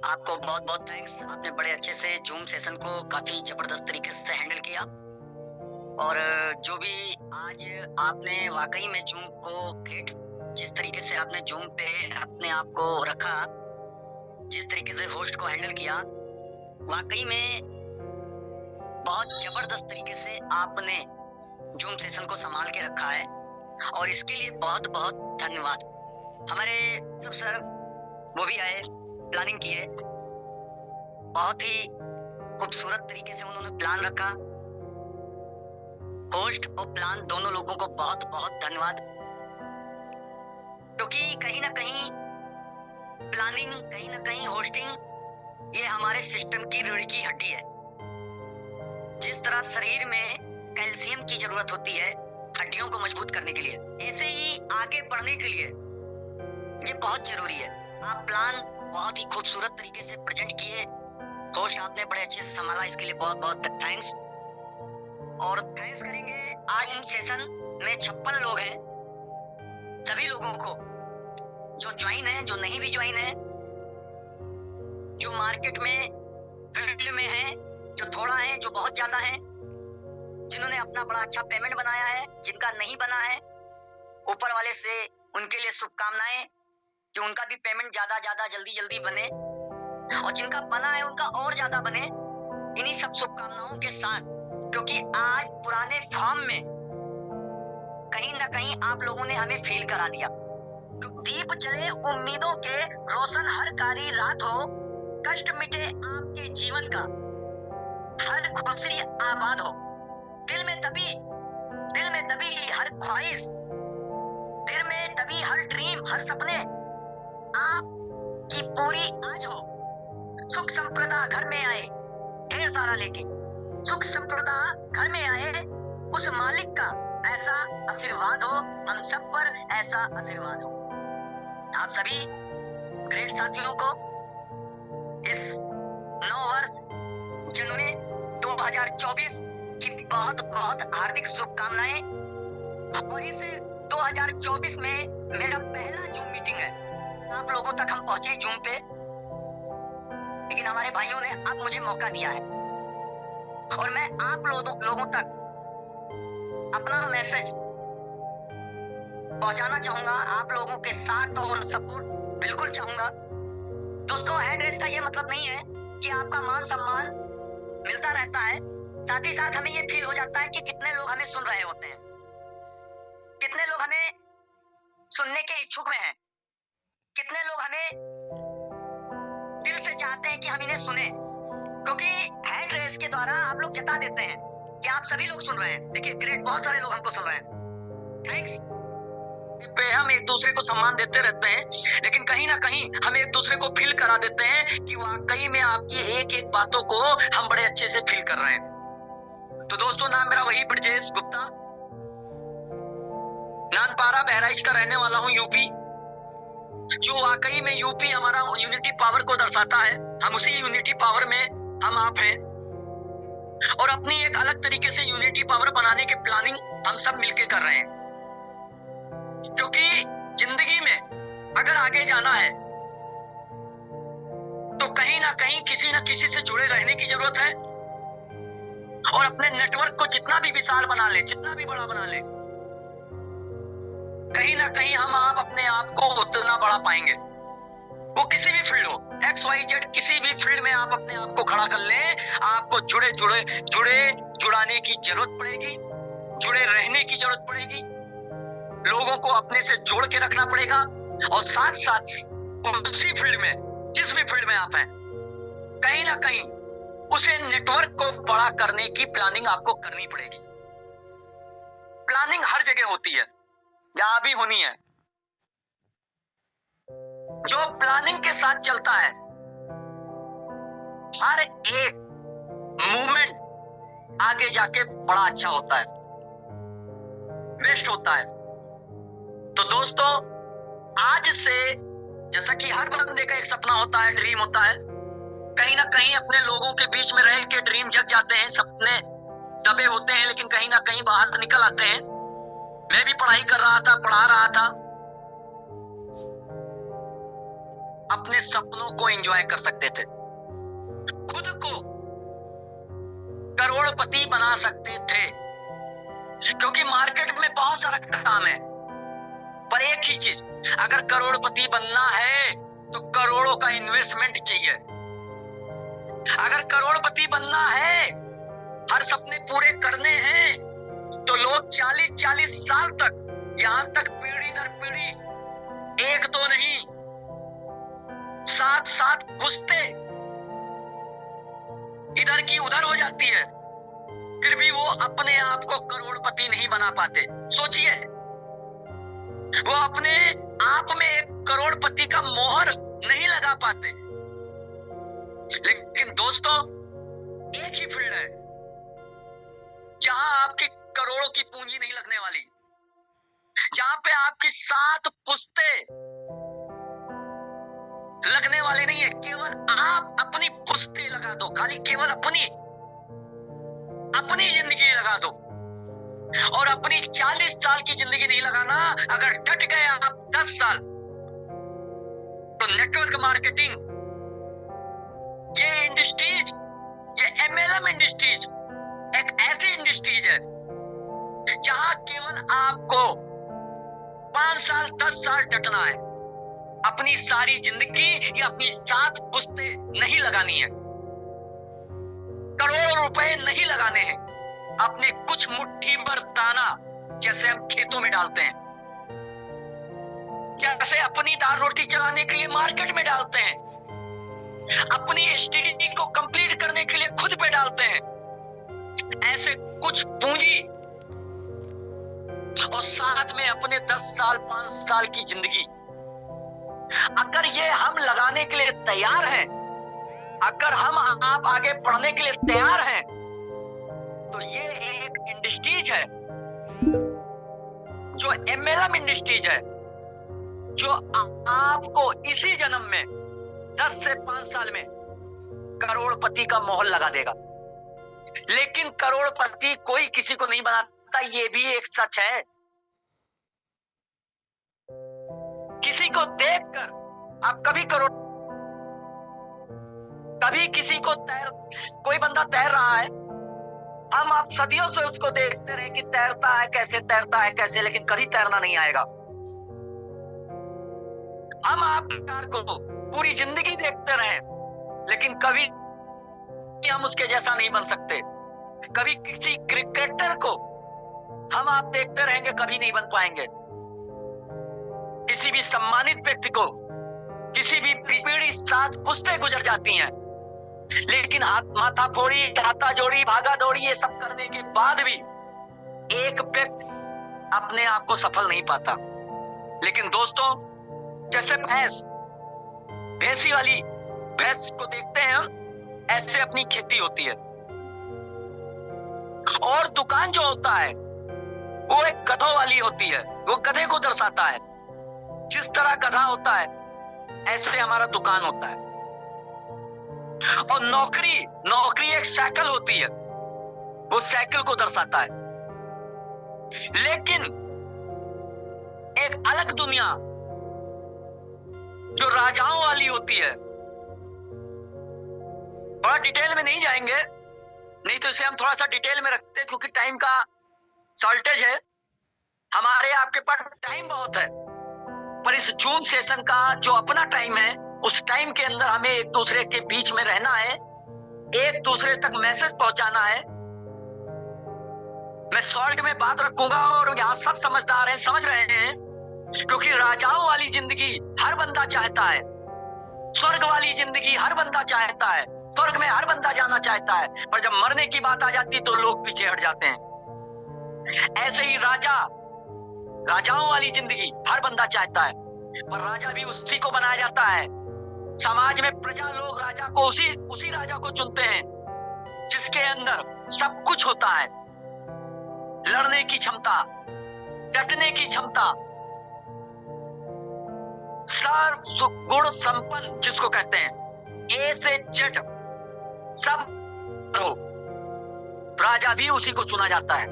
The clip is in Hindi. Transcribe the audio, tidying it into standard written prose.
आपको बहुत बहुत थैंक्स। आपने बड़े अच्छे से जूम सेशन को काफी जबरदस्त तरीके से हैंडल किया। और जो भी आज आपने वाकई में जूम को ग्रेट, जिस तरीके से आपने जूम पे अपने आप को रखा, जिस तरीके से होस्ट को हैंडल किया, वाकई में बहुत जबरदस्त तरीके से आपने जूम सेशन को संभाल के रखा है और इसके लिए बहुत बहुत धन्यवाद। हमारे सब सर वो भी आए, प्लानिंग की है, बहुत ही खूबसूरत तरीके से उन्होंने प्लान रखा। होस्ट और प्लान दोनों लोगों को बहुत बहुत धन्यवाद, क्योंकि कहीं ना कहीं प्लानिंग, कहीं ना कहीं होस्टिंग ये हमारे सिस्टम की रीढ़ की हड्डी है। जिस तरह शरीर में कैल्शियम की जरूरत होती है हड्डियों को मजबूत करने के लिए, ऐसे ही आगे बढ़ने के लिए ये बहुत जरूरी है। आप प्लान बहुत ही खूबसूरत तरीके से प्रेजेंट किए, होस्ट आपने बड़े अच्छे से संभाला, इसके लिए बहुत बहुत थैंक्स। और थैंक्स करेंगे आज इन सेशन में 56 लोग हैं, सभी लोगों को जो ज्वाइन है, जो नहीं भी ज्वाइन है, जो मार्केट में फील्ड में है, जो थोड़ा है, जो बहुत ज्यादा है, जिन्होंने अपना बड़ा अच्छा पेमेंट बनाया है, जिनका नहीं बना है, ऊपर वाले से उनके लिए शुभकामनाएं कि उनका भी पेमेंट ज्यादा ज्यादा जल्दी जल्दी बने, और जिनका बना है उनका और ज्यादा बने। इन्हीं सब शुभकामनाओं के साथ, क्योंकि आज पुराने फॉर्म में कहीं ना कहीं आप लोगों ने हमें फील करा दिया। दीप जले उम्मीदों के, रोशन हर कारी रात हो, कष्ट मिटे आपके जीवन का, हर खुशी आबाद हो, दिल में दबी हर ख्वाहिश, दिल में दबी हर ड्रीम, हर सपने आपकी पूरी आज हो, सुख संपदा घर में आए, ढेर सारा लेके सुख संपदा घर में आए, उस मालिक का ऐसा आशीर्वाद हो, हम सब पर ऐसा आशीर्वाद हो। आप सभी ग्रेट साथियों को इस नव वर्ष जनवरी 2024 की बहुत बहुत हार्दिक शुभकामनाएं। और इस 2024 में मेरा पहला जूम मीटिंग है। आप लोगों तक हम पहुंचे जूम पे, लेकिन हमारे भाइयों ने अब मुझे मौका दिया है और मैं आप लोगों तक अपना मैसेज पहुंचाना चाहूंगा, आप लोगों के साथ और सपोर्ट बिल्कुल चाहूंगा। दोस्तों, हेड रेस का ये मतलब नहीं है कि आपका मान सम्मान मिलता रहता है, साथ ही साथ हमें ये फील हो जाता है कि कितने लोग हमें सुन रहे होते हैं, कितने लोग हमें सुनने के इच्छुक में हैं, कितने लोग हमें दिल से चाहते हैं कि हम इन्हें सुने, क्योंकि हैंड रेस के द्वारा आप लोग जता देते हैं कि आप सभी लोग सुन रहे हैं। देखिए, ग्रेट, बहुत सारे लोग हमको सुन रहे हैं, थैंक्स। पे हम एक दूसरे को सम्मान देते रहते हैं, लेकिन कहीं ना कहीं हम एक दूसरे को फील करा देते हैं कि वाकई में आपकी एक एक बातों को हम बड़े अच्छे से फील कर रहे हैं। तो दोस्तों, नाम मेरा वही ब्रजेश गुप्ता, नानपारा बहराइच का रहने वाला हूँ, यूपी। जो वाकई में यूपी हमारा यूनिटी पावर को दर्शाता है, हम उसी यूनिटी पावर में हम आप हैं, और अपनी एक अलग तरीके से यूनिटी पावर बनाने की प्लानिंग हम सब मिलके कर रहे हैं। क्योंकि जिंदगी में अगर आगे जाना है तो कहीं ना कहीं किसी न किसी से जुड़े रहने की जरूरत है, और अपने नेटवर्क को जितना भी विशाल बना ले, जितना भी बड़ा बना ले, कहीं ना कहीं हम आप अपने आप को उतना बड़ा पाएंगे। वो किसी भी फील्ड हो, XYZ, किसी भी फील्ड में आप अपने आप को खड़ा कर ले, आपको जुड़ाने की जरूरत पड़ेगी, जुड़े रहने की जरूरत पड़ेगी, लोगों को अपने से जोड़ के रखना पड़ेगा, और साथ साथ उसी फील्ड में, जिस भी फील्ड में आप हैं, कहीं ना कहीं उसे नेटवर्क को बड़ा करने की प्लानिंग आपको करनी पड़ेगी। प्लानिंग हर जगह होती है, यहां भी होनी है। जो प्लानिंग के साथ चलता है, हर एक मूवमेंट आगे जाके बड़ा अच्छा होता है, बेस्ट होता है। तो दोस्तों, आज से, जैसा कि हर बंदे का एक सपना होता है, ड्रीम होता है, कहीं ना कहीं अपने लोगों के बीच में रह के ड्रीम जग जाते हैं, सपने दबे होते हैं, लेकिन कहीं ना कहीं बाहर निकल आते हैं। मैं भी पढ़ाई कर रहा था, पढ़ा रहा था, अपने सपनों को एंजॉय कर सकते थे, खुद को करोड़पति बना सकते थे। क्योंकि मार्केट में बहुत सारा काम है, पर एक ही चीज, अगर करोड़पति बनना है तो करोड़ों का इन्वेस्टमेंट चाहिए। अगर करोड़पति बनना है, हर सपने पूरे करने हैं, तो लोग 40-40 साल तक, यहां तक पीढ़ी दर पीढ़ी, एक दो नहीं 7-7 पुश्ते इधर की उधर हो जाती है, फिर भी वो अपने आप को करोड़पति नहीं बना पाते। सोचिए, वो अपने आप में एक करोड़पति का मोहर नहीं लगा पाते। लेकिन दोस्तों, एक ही फील्ड है जहां आपकी करोड़ों की पूंजी नहीं लगने वाली, जहां पे आपकी 7 पुश्ते लगने वाले नहीं है। केवल आप अपनी पुश्ते लगा दो, खाली केवल अपनी जिंदगी लगा दो, और अपनी 40 साल की जिंदगी नहीं लगाना। अगर डट गए आप 10 साल, तो नेटवर्क मार्केटिंग, ये इंडस्ट्रीज, ये MLM इंडस्ट्रीज एक ऐसी इंडस्ट्रीज है जहां केवल आपको 5 साल 10 साल डटना है। अपनी सारी जिंदगी या अपनी 7 पुश्ते नहीं लगानी है, करोड़ों रुपए नहीं लगाने हैं। अपने कुछ मुट्ठी भर दाना, जैसे हम खेतों में डालते हैं, जैसे अपनी दाल रोटी चलाने के लिए मार्केट में डालते हैं, अपनी STD को कंप्लीट करने के लिए खुद पे डालते हैं, ऐसे कुछ पूंजी और साथ में अपने 10 साल 5 साल की जिंदगी, अगर ये हम लगाने के लिए तैयार हैं, अगर हम आप आगे बढ़ने के लिए तैयार हैं, तो ये एक इंडस्ट्रीज है जो MLM इंडस्ट्रीज है, जो आपको इसी जन्म में 10 से 5 साल में करोड़पति का मोहर लगा देगा। लेकिन करोड़पति कोई किसी को नहीं बनाता, ये भी एक सच है। किसी को देखकर आप कभी किसी को कोई बंदा तैर रहा है, हम आप सदियों से उसको देखते रहे कि तैरता है कैसे, लेकिन कभी तैरना नहीं आएगा। हम आप को पूरी जिंदगी देखते रहे, लेकिन कभी हम उसके जैसा नहीं बन सकते। कभी किसी क्रिकेटर को हम आप देखते रहेंगे, कभी नहीं बन पाएंगे। किसी भी सम्मानित व्यक्ति को, किसी भी पीढ़ी 7 पुश्ते गुजर जाती हैं, लेकिन माथा फोड़ी, हाथा जोड़ी, भागा दौड़ी, ये सब करने के बाद भी एक व्यक्ति अपने आप को सफल नहीं पाता। लेकिन दोस्तों, जैसे भैंस को देखते हैं हम, ऐसे अपनी खेती होती है। और दुकान जो होता है वो एक गधों वाली होती है, वो गधे को दर्शाता है। जिस तरह गधा होता है, ऐसे हमारा दुकान होता है। और नौकरी एक साइकिल होती है, वो साइकिल को दर्शाता है। लेकिन एक अलग दुनिया जो राजाओं वाली होती है, थोड़ा डिटेल में नहीं जाएंगे, नहीं तो इसे हम थोड़ा सा डिटेल में रखते हैं, क्योंकि टाइम का शॉर्टेज है। हमारे आपके पास टाइम बहुत है, पर इस जूम सेशन का जो अपना टाइम है, उस टाइम के अंदर हमें एक दूसरे के बीच में रहना है, एक दूसरे तक मैसेज पहुंचाना है। मैं शॉर्ट में बात रखूंगा और यहाँ सब समझदार हैं, समझ रहे हैं, क्योंकि राजाओं वाली जिंदगी हर बंदा चाहता है, स्वर्ग वाली जिंदगी हर बंदा चाहता है, स्वर्ग में हर बंदा जाना चाहता है, पर जब मरने की बात आ जाती तो लोग पीछे हट जाते हैं। ऐसे ही राजाओं वाली जिंदगी हर बंदा चाहता है, पर राजा भी उसी को बनाया जाता है। समाज में प्रजा लोग राजा को उसी राजा को चुनते हैं जिसके अंदर सब कुछ होता है, लड़ने की क्षमता, डटने की क्षमता, सर्व गुण संपन्न जिसको कहते हैं, A से Z सब हो, राजा भी उसी को चुना जाता है।